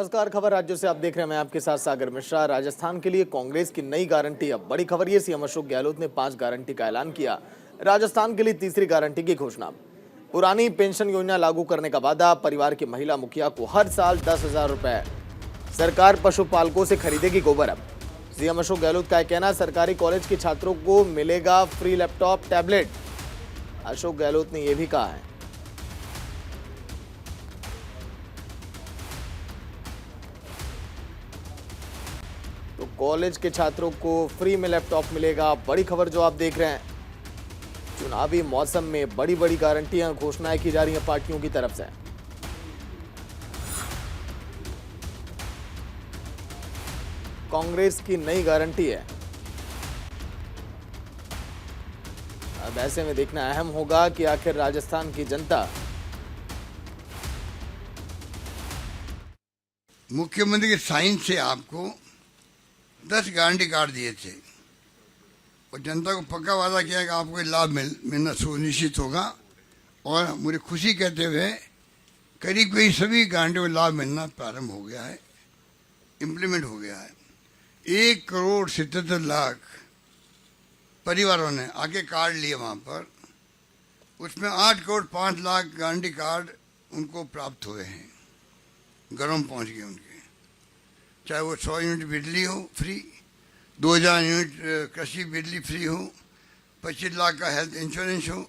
नमस्कार। खबर राज्यों से आप देख रहे हैं, मैं आपके साथ सागर मिश्रा। राजस्थान के लिए कांग्रेस की नई गारंटी। अब बड़ी खबर ये, सीएम अशोक गहलोत ने 5 गारंटी का ऐलान किया। राजस्थान के लिए तीसरी गारंटी की घोषणा। पुरानी पेंशन योजना लागू करने का वादा, परिवार की महिला मुखिया को हर साल 10,000 रुपए। सरकार पशुपालकों से खरीदेगी गोबर। अब सीएम अशोक गहलोत का कहना, सरकारी कॉलेज के छात्रों को मिलेगा free laptop tablet. Ashok Gehlot ने यह भी कहा है, तो कॉलेज के छात्रों को फ्री में लैपटॉप मिलेगा। बड़ी खबर जो आप देख रहे हैं, चुनावी मौसम में बड़ी बड़ी गारंटियां, घोषणाएं की जा रही हैं पार्टियों की तरफ से। कांग्रेस की नई गारंटी है। अब ऐसे में देखना अहम होगा कि आखिर राजस्थान की जनता, मुख्यमंत्री के साइन से आपको 10 गारंटी कार्ड दिए थे और जनता को पक्का वादा किया कि आपको ये लाभ मिलना सुनिश्चित होगा। और मुझे खुशी कहते हुए करीब करीब सभी गारंटियों को लाभ मिलना प्रारंभ हो गया है, इम्प्लीमेंट हो गया है। 1,77,00,000 परिवारों ने आके कार्ड लिए वहाँ पर, उसमें 8,05,00,000 गारंटी कार्ड उनको प्राप्त हुए हैं, घरों में पहुँच गए उनके। चाहे वो 100 यूनिट बिजली हो फ्री, 2,000 यूनिट कृषि बिजली फ्री हो, 25 लाख का हेल्थ इंश्योरेंस हो,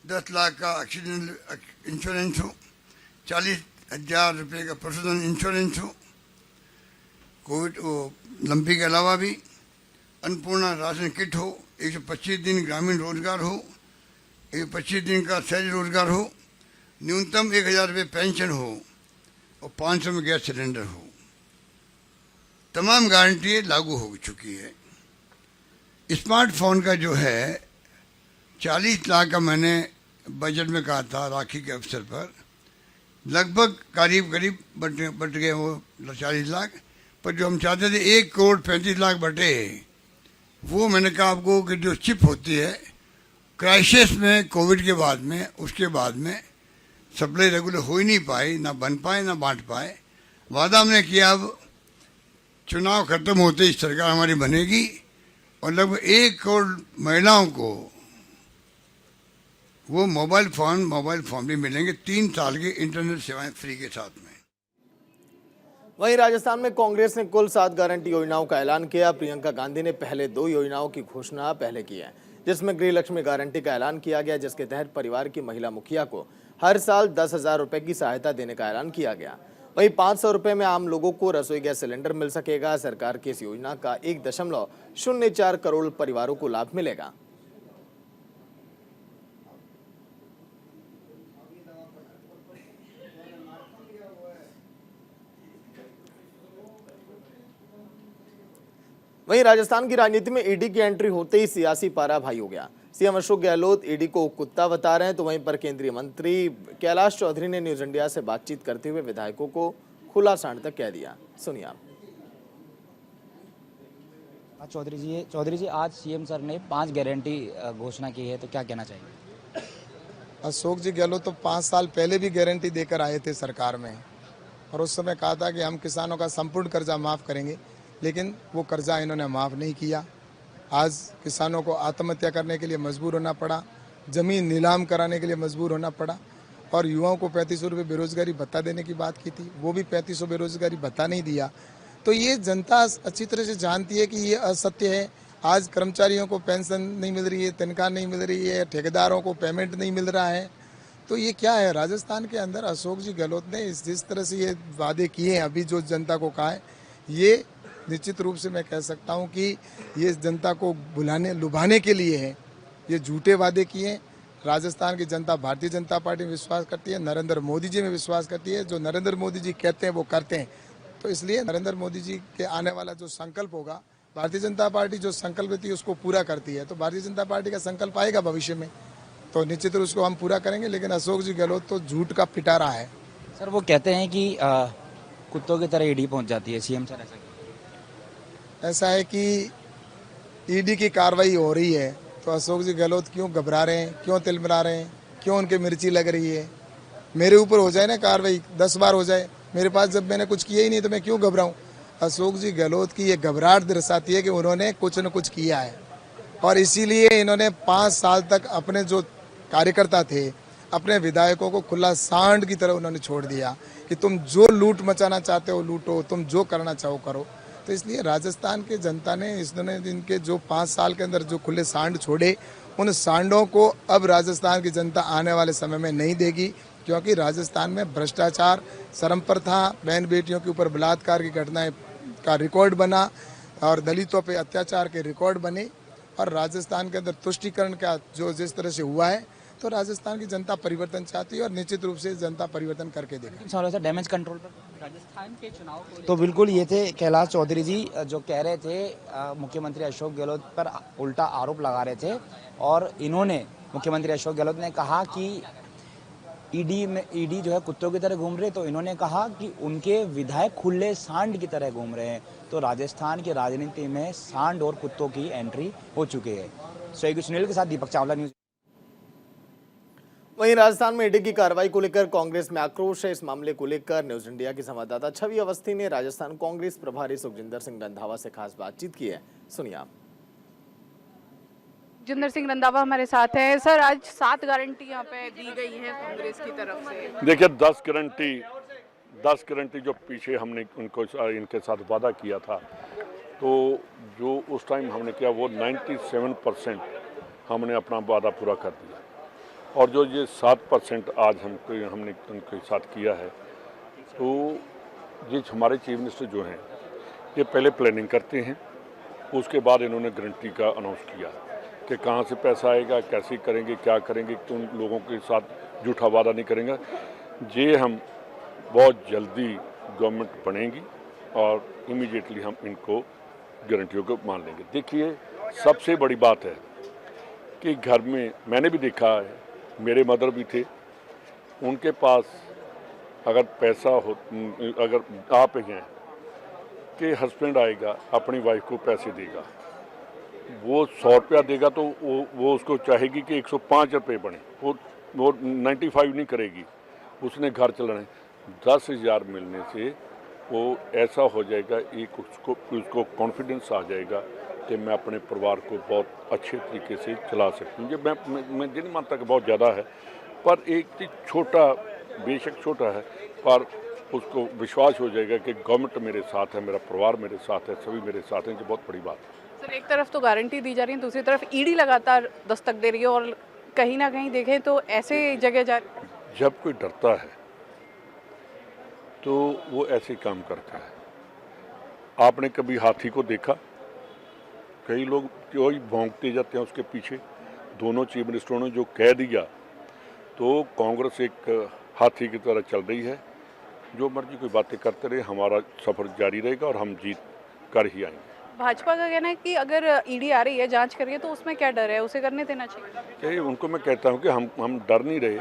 10 लाख का एक्सीडेंटल इंश्योरेंस हो, 40,000 रुपये का पशुधन इंश्योरेंस हो, कोविड लंपी के अलावा भी अन्नपूर्णा राशन किट हो, 125 दिन ग्रामीण रोजगार हो, 125 दिन का शहरी रोजगार हो, न्यूनतम 1,000 रुपये पेंशन हो और 500 में गैस सिलेंडर हो। तमाम गारंटी लागू हो चुकी है। स्मार्टफोन का जो है 40 लाख का मैंने बजट में कहा था राखी के अवसर पर, लगभग करीब बट गए वो 40 लाख, पर जो हम चाहते थे 1,35,00,000 बटे, वो मैंने कहा आपको कि जो चिप होती है क्राइसिस में, कोविड के बाद में, उसके बाद में सप्लाई रेगुलर हो ही नहीं पाई, ना बन पाए ना बांट पाए। वादा हमने किया अब चुनाव खत्म होते ही सरकार हमारी बनेगी और लगभग 1 करोड़ महिलाओं को वो मोबाइल फोन भी मिलेंगे, 3 साल की इंटरनेट सेवाएं फ्री के साथ में। वहीं राजस्थान में कांग्रेस ने कुल 7 गारंटी योजनाओं का ऐलान किया। प्रियंका गांधी ने पहले 2 योजनाओं की घोषणा पहले की है, जिसमें गृह लक्ष्मी गारंटी का ऐलान किया गया, जिसके तहत परिवार की महिला मुखिया को हर साल 10,000 रुपए की सहायता देने का ऐलान किया गया। वहीं 500 रुपए में आम लोगों को रसोई गैस सिलेंडर मिल सकेगा। सरकार की इस योजना का 1.04 करोड़ परिवारों को लाभ मिलेगा। वहीं राजस्थान की राजनीति में ईडी की एंट्री होते ही सियासी पारा भारी हो गया। सीएम अशोक गहलोत ईडी को कुत्ता बता रहे हैं, तो वहीं पर केंद्रीय मंत्री कैलाश चौधरी ने न्यूज इंडिया से बातचीत करते हुए विधायकों को खुला सांड तक कह दिया। सुनिए आप। चौधरी जी, आज सीएम सर ने 5 गारंटी घोषणा की है, तो क्या कहना चाहिए? अशोक जी गहलोत तो 5 साल पहले भी गारंटी देकर आए थे सरकार में, और उस समय कहा था कि हम किसानों का संपूर्ण कर्जा माफ करेंगे, लेकिन वो कर्जा इन्होंने माफ नहीं किया। आज किसानों को आत्महत्या करने के लिए मजबूर होना पड़ा, जमीन नीलाम कराने के लिए मजबूर होना पड़ा, और युवाओं को 3500 रुपये बेरोजगारी भत्ता देने की बात की थी, वो भी 3500 बेरोजगारी भत्ता नहीं दिया। तो ये जनता अच्छी तरह से जानती है कि ये असत्य है। आज कर्मचारियों को पेंशन नहीं मिल रही है, तनख्वाह नहीं मिल रही है, ठेकेदारों को पेमेंट नहीं मिल रहा है। तो ये क्या है? राजस्थान के अंदर अशोक जी गहलोत ने जिस तरह से ये वादे किए हैं, अभी जो जनता को कहा है, ये निश्चित रूप से मैं कह सकता हूं कि ये जनता को लुभाने के लिए है। ये झूठे वादे किए। राजस्थान की जनता भारतीय जनता पार्टी में विश्वास करती है, नरेंद्र मोदी जी में विश्वास करती है। जो नरेंद्र मोदी जी कहते हैं वो करते हैं। तो इसलिए नरेंद्र मोदी जी के आने वाला जो संकल्प होगा, भारतीय जनता पार्टी जो संकल्प लेती है उसको पूरा करती है। तो भारतीय जनता पार्टी का संकल्प आएगा भविष्य में, तो निश्चित रूप उसको हम पूरा करेंगे। लेकिन अशोक जी गहलोत तो झूठ का पिटारा है। सर, वो कहते हैं कि कुत्तों की तरह ईडी पहुंच जाती है। सीएम सर ऐसा है कि ईडी की कार्रवाई हो रही है, तो अशोक जी गहलोत क्यों घबरा रहे हैं, क्यों तिलमिला रहे हैं, क्यों उनके मिर्ची लग रही है? मेरे ऊपर हो जाए ना कार्रवाई, 10 बार हो जाए, मेरे पास जब मैंने कुछ किया ही नहीं तो मैं क्यों घबराऊं। अशोक जी गहलोत की ये घबराहट दर्शाती है कि उन्होंने कुछ न कुछ किया है और इसीलिए इन्होंने 5 साल तक अपने जो कार्यकर्ता थे, अपने विधायकों को खुला सांड की तरह उन्होंने छोड़ दिया कि तुम जो लूट मचाना चाहते हो लूटो, तुम जो करना चाहो करो। तो इसलिए राजस्थान की जनता ने इनके जो 5 साल के अंदर जो खुले सांड छोड़े, उन सांडों को अब राजस्थान की जनता आने वाले समय में नहीं देगी, क्योंकि राजस्थान में भ्रष्टाचार, शर्म प्रथा, बहन बेटियों के ऊपर बलात्कार की घटनाएं का रिकॉर्ड बना और दलितों पे अत्याचार के रिकॉर्ड बने और राजस्थान के अंदर तुष्टीकरण का जो जिस तरह से हुआ है, तो राजस्थान की जनता परिवर्तन चाहती है और निश्चित रूप से जनता परिवर्तन करके देगी। सवाल है सर डैमेज कंट्रोल पर राजस्थान के चुनाव को तो बिल्कुल ये थे कैलाश चौधरी जी जो कह रहे थे मुख्यमंत्री अशोक गहलोत पर उल्टा आरोप लगा रहे थे और इन्होंने मुख्यमंत्री अशोक गहलोत ने कहा कि ईडी जो है कुत्तों की तरह घूम रहे, तो इन्होंने कहा कि उनके विधायक खुले सांड की तरह घूम रहे हैं। तो राजस्थान की राजनीति में सांड और कुत्तों की एंट्री हो चुकी है। सहयोगी सुनील के साथ दीपक चावला, न्यूज। वहीं राजस्थान में ईडी की कार्रवाई को लेकर कांग्रेस में आक्रोश है। इस मामले को लेकर न्यूज इंडिया की संवाददाता छवि अवस्थी ने राजस्थान कांग्रेस प्रभारी सुखजिंदर सिंह रंधावा से खास बातचीत की है। सुनिए आप। जिंदर सिंह रंधावा हमारे साथ हैं। सर, आज 7 गारंटी यहाँ पे दी गई है कांग्रेस की तरफ से। देखिए 10 गारंटी जो पीछे हमने उनको इनके साथ वादा किया था, तो जो उस टाइम हमने किया वो 97% हमने अपना वादा पूरा कर दिया और जो ये 7% आज हमने उनके साथ किया है, तो ये हमारे चीफ मिनिस्टर जो हैं ये पहले प्लानिंग करते हैं, उसके बाद इन्होंने गारंटी का अनाउंस किया कि कहाँ से पैसा आएगा, कैसे करेंगे, क्या करेंगे, तो उन लोगों के साथ झूठा वादा नहीं करेंगे। ये हम बहुत जल्दी गवर्नमेंट बनेगी और इमीडिएटली हम इनको गारंटियों को मान लेंगे। देखिए सबसे बड़ी बात है कि घर में मैंने भी देखा है, मेरे मदर भी थे, उनके पास अगर पैसा हो, अगर आप हैं कि हस्बैंड आएगा अपनी वाइफ को पैसे देगा, वो 100 रुपया देगा तो वो उसको चाहेगी कि 105 रुपये बने, वो 95 नहीं करेगी, उसने घर चलाना है। 10,000 मिलने से वो ऐसा हो जाएगा, एक उसको कॉन्फिडेंस आ जाएगा कि मैं अपने परिवार को बहुत अच्छे तरीके से चला सकती हूँ। मैं नहीं मानता कि बहुत ज़्यादा है, पर एक चीज़ छोटा, बेशक छोटा है, पर उसको विश्वास हो जाएगा कि गवर्नमेंट मेरे साथ है, मेरा परिवार मेरे साथ है, सभी मेरे साथ हैं, जो बहुत बड़ी बात है। सर, एक तरफ तो गारंटी दी जा रही है, दूसरी तरफ ईडी लगातार दस्तक दे रही है और कहीं ना कहीं देखें तो ऐसे जगह जा। जब कोई डरता है तो वो ऐसे काम करता है। आपने कभी हाथी को देखा? कई लोग जो ही भौंकते जाते हैं उसके पीछे। दोनों चीफ मिनिस्टरों ने जो कह दिया, तो कांग्रेस एक हाथी की तरह चल रही है। जो मर्जी कोई बातें करते रहे, हमारा सफर जारी रहेगा और हम जीत कर ही आएंगे। भाजपा का कहना है कि अगर ईडी आ रही है, जांच कर रही है, तो उसमें क्या डर है, उसे करने देना चाहिए। उनको मैं कहता हूं कि हम डर नहीं रहे।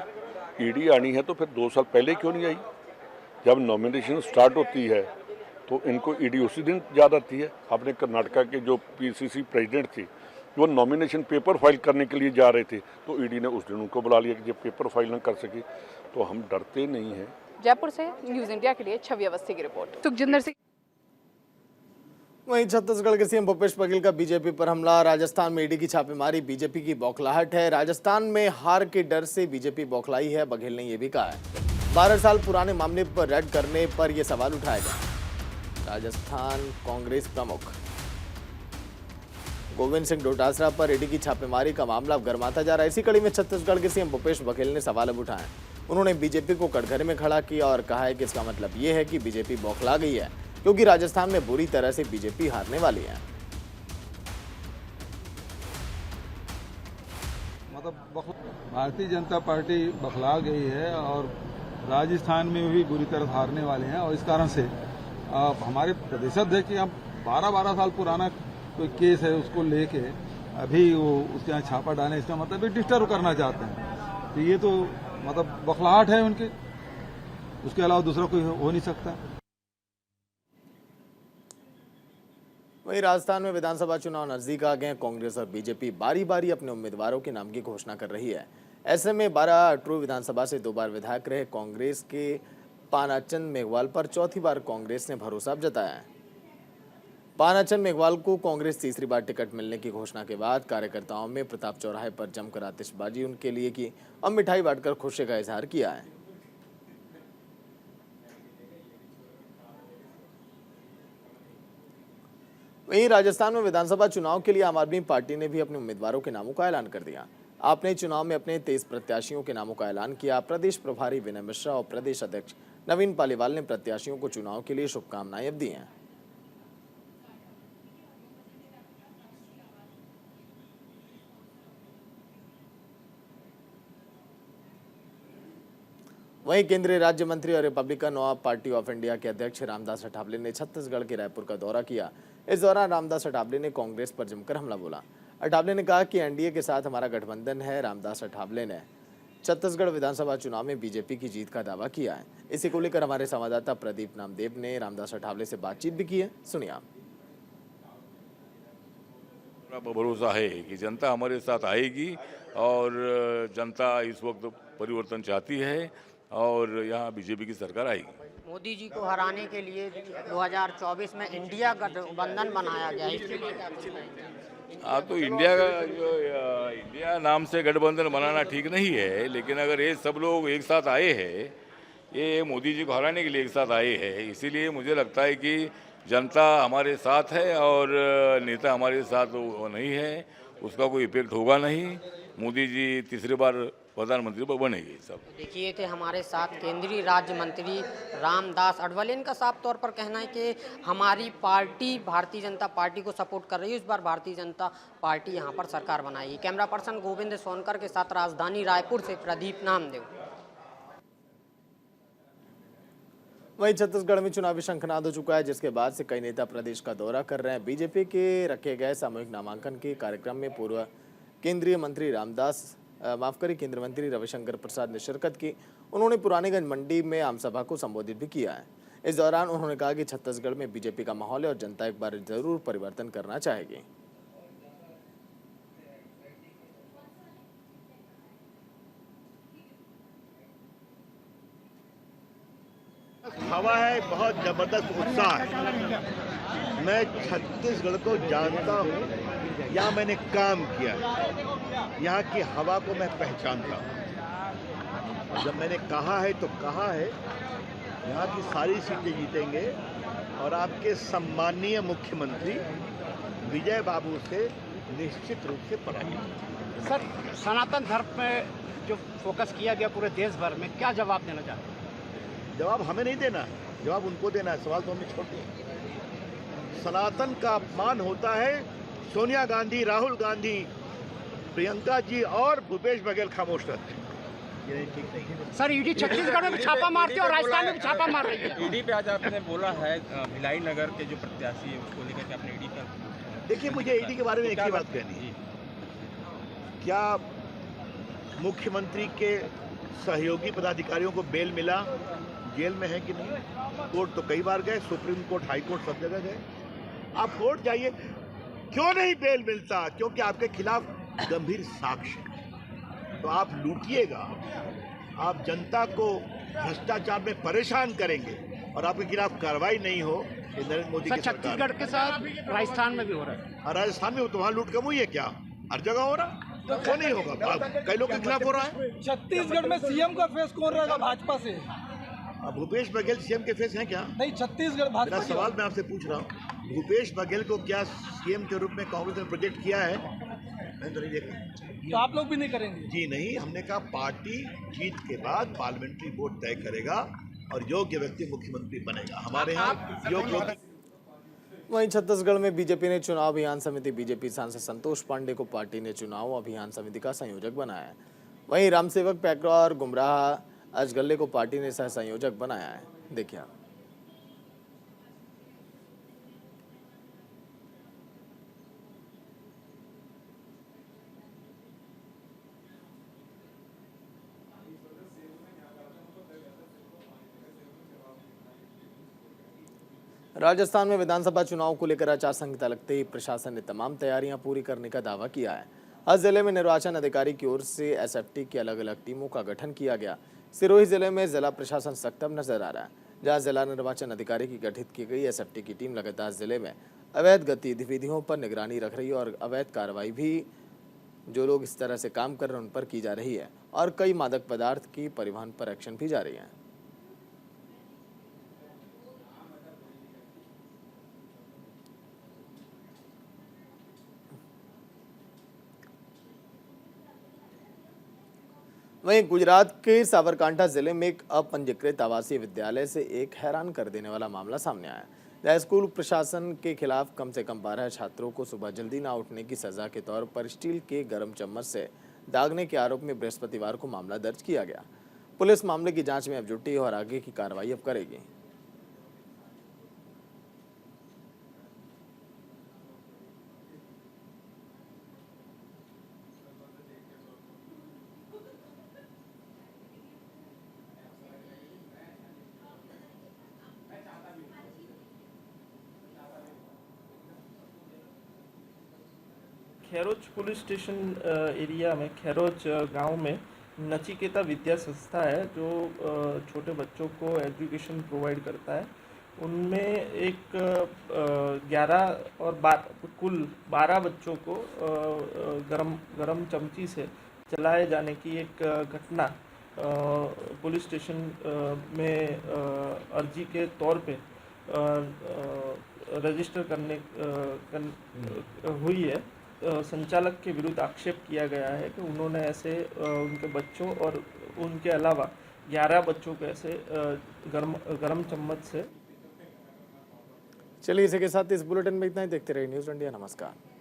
ईडी आनी है तो फिर 2 साल पहले क्यों नहीं आई? जब नॉमिनेशन स्टार्ट होती है तो इनको ईडी उसी दिन याद आती है। अपने कर्नाटका के जो पीसीसी प्रेसिडेंट थे, वो नॉमिनेशन पेपर फाइल करने के लिए जा रहे थे, तो ईडी ने उस दिन उनको बुला लिया कि जब पेपर फाइल न कर सके। तो हम डरते नहीं हैं। जयपुर से न्यूज इंडिया के लिए छवि अवस्थी की रिपोर्ट। सुखजिंदर सिंह। वहीं छत्तीसगढ़ के सीएम भूपेश बघेल का बीजेपी पर हमला। राजस्थान में ईडी की छापेमारी बीजेपी की बौखलाहट है। राजस्थान में हार के डर से बीजेपी बौखलाई है। बघेल ने यह भी कहा है 12 साल पुराने मामले पर रेड करने पर यह सवाल उठाएगा। राजस्थान कांग्रेस प्रमुख गोविंद सिंह डोटासरा पर ईडी की छापेमारी का मामला गर्माता जा रहा है। इसी कड़ी में छत्तीसगढ़ के सीएम भूपेश बघेल ने सवाल अब उठाए। उन्होंने बीजेपी को कटघरे में खड़ा किया और कहा है कि इसका मतलब ये है कि बीजेपी बौखला गई है, क्योंकि राजस्थान में बुरी तरह से बीजेपी हारने वाली है। मतलब भारतीय जनता पार्टी बखला गई है और राजस्थान में भी बुरी तरह हारने वाले हैं। और इस कारण से हमारे प्रदेशाध्यक्ष हम 12 साल पुराना कोई केस है उसको लेके अभी वो उसके यहाँ छापा डालें, इसका मतलब डिस्टर्ब करना चाहते हैं। तो ये तो मतलब बखलाहट है उनकी, उसके अलावा दूसरा कोई हो नहीं सकता। वहीं राजस्थान में विधानसभा चुनाव नजदीक आ गए। कांग्रेस और बीजेपी बारी बारी अपने उम्मीदवारों के नाम की घोषणा कर रही है। ऐसे में 12 अटरू विधानसभा से 2 बार विधायक रहे कांग्रेस के पानाचंद मेघवाल पर चौथी बार कांग्रेस ने भरोसा जताया है। पानाचंद मेघवाल को कांग्रेस तीसरी बार टिकट मिलने की घोषणा के बाद कार्यकर्ताओं में प्रताप चौराहे पर जमकर आतिशबाजी उनके लिए की और मिठाई बांटकर खुशी का इजहार किया है। वहीं राजस्थान में विधानसभा चुनाव के लिए आम आदमी पार्टी ने भी अपने उम्मीदवारों के नामों का ऐलान कर दिया। आपने चुनाव में अपने 23 प्रत्याशियों के नामों का ऐलान किया। प्रदेश प्रभारी विनय मिश्रा और प्रदेश अध्यक्ष नवीन पालीवाल ने प्रत्याशियों को चुनाव के लिए शुभकामनाएं दी हैं। वहीं केंद्रीय राज्य मंत्री और रिपब्लिकन पार्टी ऑफ इंडिया के अध्यक्ष रामदास अठावले ने छत्तीसगढ़ के रायपुर का दौरा किया। इस दौरान रामदास अठावले ने कांग्रेस पर जमकर हमला बोला। अठावले ने कहा कि एनडीए के साथ हमारा गठबंधन है। रामदास अठावले ने छत्तीसगढ़ विधानसभा चुनाव में बीजेपी की जीत का दावा किया है। इसी को लेकर हमारे संवाददाता प्रदीप नामदेव ने रामदास अठावले से बातचीत भी की है। सुनिए आप। भरोसा है कि जनता हमारे साथ आएगी और जनता इस वक्त परिवर्तन चाहती है और यहाँ बीजेपी की सरकार आएगी। मोदी जी को हराने के लिए 2024 में इंडिया गठबंधन बनाया गया है, इसके लिए क्या बताएंगे? हाँ, तो इंडिया का जो इंडिया नाम से गठबंधन बनाना ठीक नहीं है, लेकिन अगर ये सब लोग एक साथ आए हैं, ये मोदी जी को हराने के लिए एक साथ आए हैं, इसीलिए मुझे लगता है कि जनता हमारे साथ है और नेता हमारे साथ वो नहीं है, उसका कोई इफेक्ट होगा नहीं। मोदी जी तीसरी बार प्रधानमंत्री पर बनेगी। सब देखिए थे हमारे साथ केंद्रीय राज्य मंत्री रामदास अठावले। इनका साफ तौर पर कहना है कि हमारी पार्टी भारतीय जनता पार्टी को सपोर्ट कर रही है। इस बार भारतीय जनता पार्टी यहां पर सरकार बनाएगी। कैमरा पर्सन गोविंद सोनकर के साथ राजधानी रायपुर से प्रदीप नामदेव। वहीं छत्तीसगढ़ में चुनावी शंखनाद हो चुका है, जिसके बाद से कई नेता प्रदेश का दौरा कर रहे हैं। बीजेपी के रखे गए सामूहिक नामांकन के कार्यक्रम में पूर्व केंद्रीय मंत्री केंद्रीय मंत्री रविशंकर प्रसाद ने शिरकत की। उन्होंने पुरानीगंज मंडी में आमसभा को संबोधित भी किया है। इस दौरान उन्होंने कहा कि छत्तीसगढ़ में बीजेपी का माहौल है और जनता एक बार जरूर परिवर्तन करना चाहेगी। हवा है, बहुत जबरदस्त उत्साह है। मैं छत्तीसगढ़ को जानता हूँ, यहाँ मैंने काम किया, यहाँ की हवा को मैं पहचानता हूँ। जब मैंने कहा है तो कहा है, यहाँ की सारी सीटें जीतेंगे और आपके सम्मानीय मुख्यमंत्री विजय बाबू से निश्चित रूप से पराजित। सर, सनातन धर्म में जो फोकस किया गया पूरे देश भर में, क्या जवाब देना चाहते हैं? जवाब हमें नहीं देना, जवाब उनको देना है। सवाल तो हमने छोड़ दिया। सनातन का अपमान होता है, सोनिया गांधी, राहुल गांधी, प्रियंका जी और भूपेश बघेल खामोश रहते हैं। ये ठीक नहीं है। सर, ईडी छत्तीसगढ़ में भी छापा मारती है और राजस्थान में भी छापा मार रही है। ईडी पे आज आपने बोला है भिलाई नगर के जो प्रत्याशी है उसको लेकर के आपने ईडी पर। देखिए, मुझे ईडी के बारे में एक ही बात कहनी है। क्या मुख्यमंत्री के सहयोगी पदाधिकारियों को बेल मिला? जेल में है कि नहीं? कोर्ट तो कई बार गए, सुप्रीम कोर्ट, हाई कोर्ट, सब जगह गए। आप कोर्ट जाइए, क्यों नहीं बेल मिलता? क्योंकि आपके खिलाफ गंभीर साक्ष्य है। तो आप लूटिएगा, आप जनता को भ्रष्टाचार में परेशान करेंगे और आपके खिलाफ कार्रवाई नहीं हो। नरेंद्र मोदी की सरकार छत्तीसगढ़ के साथ राजस्थान में भी हो रहा है। राजस्थान में तो वहाँ लूट कम हुई है क्या? हर जगह हो रहा, तो क्यों नहीं होगा? कई लोग के खिलाफ हो रहा है। छत्तीसगढ़ में सीएम का फेस कौन रहेगा भाजपा से? भूपेश बघेल सीएम के फेस हैं क्या? नहीं, छत्तीसगढ़ भाजपा। मेरा सवाल मैं आपसे पूछ रहा हूँ, भूपेश बघेल को क्या सीएम के रूप में कांग्रेस ने प्रोजेक्ट किया है? मैंने तो नहीं देखा। तो आप लोग भी नहीं करेंगे? जी नहीं, हमने कहा पार्टी जीत के बाद पार्लियामेंट्री वोट तय करेगा और योग्य व्यक्ति मुख्यमंत्री बनेगा। हमारे यहाँ योग्य। वहीं छत्तीसगढ़ में बीजेपी ने चुनाव अभियान समिति, बीजेपी सांसद संतोष पांडे को पार्टी ने चुनाव अभियान समिति का संयोजक बनाया है। वहीं रामसेवक पैकरा और गुमराह अजगल्ले को पार्टी ने सह संयोजक बनाया है। देखिए आप। राजस्थान में विधानसभा चुनाव को लेकर आचार संहिता लगते ही प्रशासन ने तमाम तैयारियां पूरी करने का दावा किया है। हर जिले में निर्वाचन अधिकारी की ओर से एसएफटी की अलग अलग टीमों का गठन किया गया। सिरोही जिले में जिला प्रशासन सख्त अब नजर आ रहा है, जहां जिला निर्वाचन अधिकारी की गठित की गई एसएफटी की टीम लगातार जिले में अवैध गतिविधियों पर निगरानी रख रही है और अवैध कार्रवाई भी जो लोग इस तरह से काम कर रहे हैं उन पर की जा रही है और कई मादक पदार्थ की परिवहन पर एक्शन भी जारी है। वहीं गुजरात के साबरकांठा जिले में एक अपंजीकृत आवासीय विद्यालय से एक हैरान कर देने वाला मामला सामने आया, जहां स्कूल प्रशासन के खिलाफ कम से कम 12 छात्रों को सुबह जल्दी न उठने की सजा के तौर पर स्टील के गर्म चम्मच से दागने के आरोप में बृहस्पतिवार को मामला दर्ज किया गया। पुलिस मामले की जांच में अब जुटी है और आगे की कार्रवाई अब करेगी। खैरोच पुलिस स्टेशन एरिया में खैरोच गांव में नचिकेता विद्या संस्था है जो छोटे बच्चों को एजुकेशन प्रोवाइड करता है। उनमें एक 11 और कुल 12 बच्चों को गरम चमची से जलाए जाने की एक घटना पुलिस स्टेशन में अर्जी के तौर पे रजिस्टर हुई है। संचालक के विरुद्ध आक्षेप किया गया है कि उन्होंने ऐसे उनके बच्चों और उनके अलावा 11 बच्चों को ऐसे गरम चम्मच से। चलिए इसी के साथ इस बुलेटिन में इतना ही। देखते रहिए न्यूज़ इंडिया। नमस्कार।